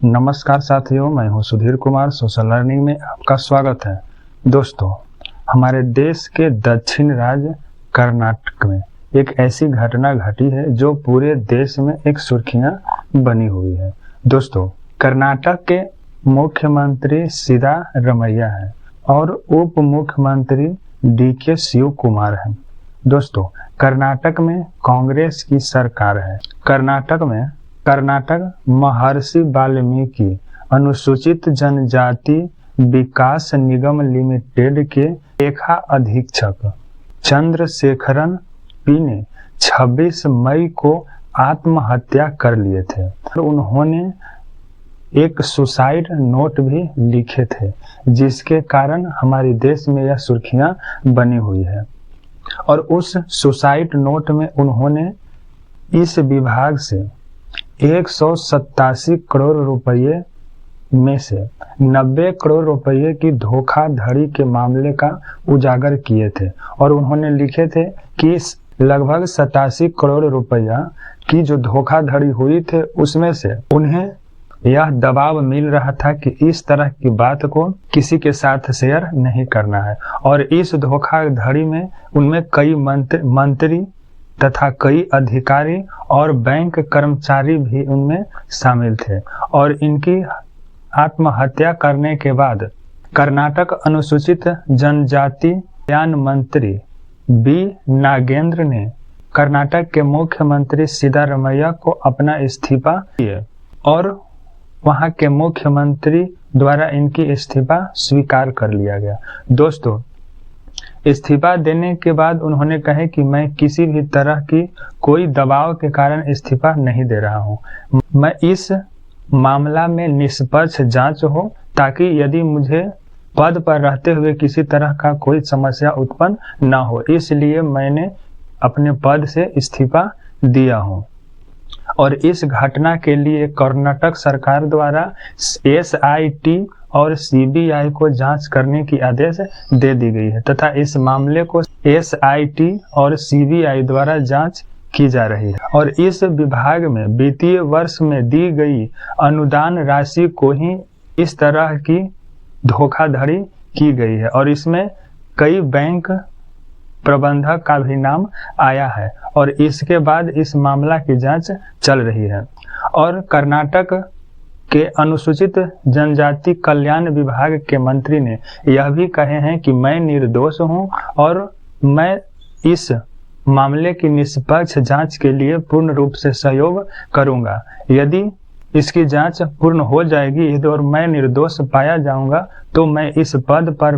नमस्कार साथियों, मैं हूं सुधीर कुमार। सोशल लर्निंग में आपका स्वागत है। दोस्तों, हमारे देश के दक्षिण राज्य कर्नाटक में एक ऐसी घटना घटी है जो पूरे देश में एक सुर्खियां बनी हुई है। दोस्तों, कर्नाटक के मुख्यमंत्री सिद्धारमैया है और उप मुख्यमंत्री DK शिव कुमार है। दोस्तों, कर्नाटक में कांग्रेस की सरकार है। कर्नाटक महर्षि वाल्मीकि अनुसूचित जनजाति विकास निगम लिमिटेड के लेखा अधीक्षक चंद्रशेखरन पी ने 26 मई को आत्महत्या कर लिए थे और उन्होंने एक सुसाइड नोट भी लिखे थे, जिसके कारण हमारे देश में यह सुर्खियां बनी हुई है। और उस सुसाइड नोट में उन्होंने इस विभाग से 187 करोड़ रुपये में से 90 करोड़ रुपये की धोखाधड़ी के मामले का उजागर किए थे और उन्होंने लिखे थे कि लगभग 87 करोड़ रुपया की जो धोखाधड़ी हुई थे उसमें से उन्हें यह दबाव मिल रहा था कि इस तरह की बात को किसी के साथ शेयर नहीं करना है। और इस धोखाधड़ी में उनमें कई मंत्री तथा कई अधिकारी और बैंक कर्मचारी भी उनमें शामिल थे। और इनकी आत्महत्या करने के बाद कर्नाटक अनुसूचित जनजाति कल्याण मंत्री B नागेंद्र ने कर्नाटक के मुख्यमंत्री सिद्धारमैया को अपना इस्तीफा दिए और वहां के मुख्यमंत्री द्वारा इनकी इस्तीफा स्वीकार कर लिया गया। दोस्तों, इस्तीफा देने के बाद उन्होंने कहे कि मैं किसी भी तरह की कोई दबाव के कारण इस्तीफा नहीं दे रहा हूं। मैं इस मामला में निष्पक्ष जांच हो, ताकि यदि मुझे पद पर रहते हुए किसी तरह का कोई समस्या उत्पन्न न हो, इसलिए मैंने अपने पद से इस्तीफा दिया हूं। और इस घटना के लिए कर्नाटक सरकार द्वारा SIT और CBI को जांच करने की आदेश दे दी गई है तथा इस मामले को SIT और CBI द्वारा जांच की जा रही है। और इस विभाग में वित्तीय वर्ष में दी गई अनुदान राशि को ही इस तरह की धोखाधड़ी की गई है और इसमें कई बैंक प्रबंधक का भी नाम आया है और इसके बाद इस मामला की जांच चल रही है। और कर्नाटक के अनुसूचित जनजाति कल्याण विभाग के मंत्री ने यह भी कहे हैं कि मैं निर्दोष हूं और मैं इस मामले की निष्पक्ष जांच के लिए पूर्ण रूप से सहयोग करूंगा। यदि इसकी जांच पूर्ण हो जाएगी और मैं निर्दोष पाया जाऊंगा तो मैं इस पद को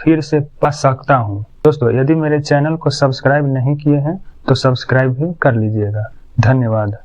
फिर से पा सकता हूं। दोस्तों, यदि मेरे चैनल को सब्सक्राइब नहीं किए हैं तो सब्सक्राइब भी कर लीजिएगा। धन्यवाद।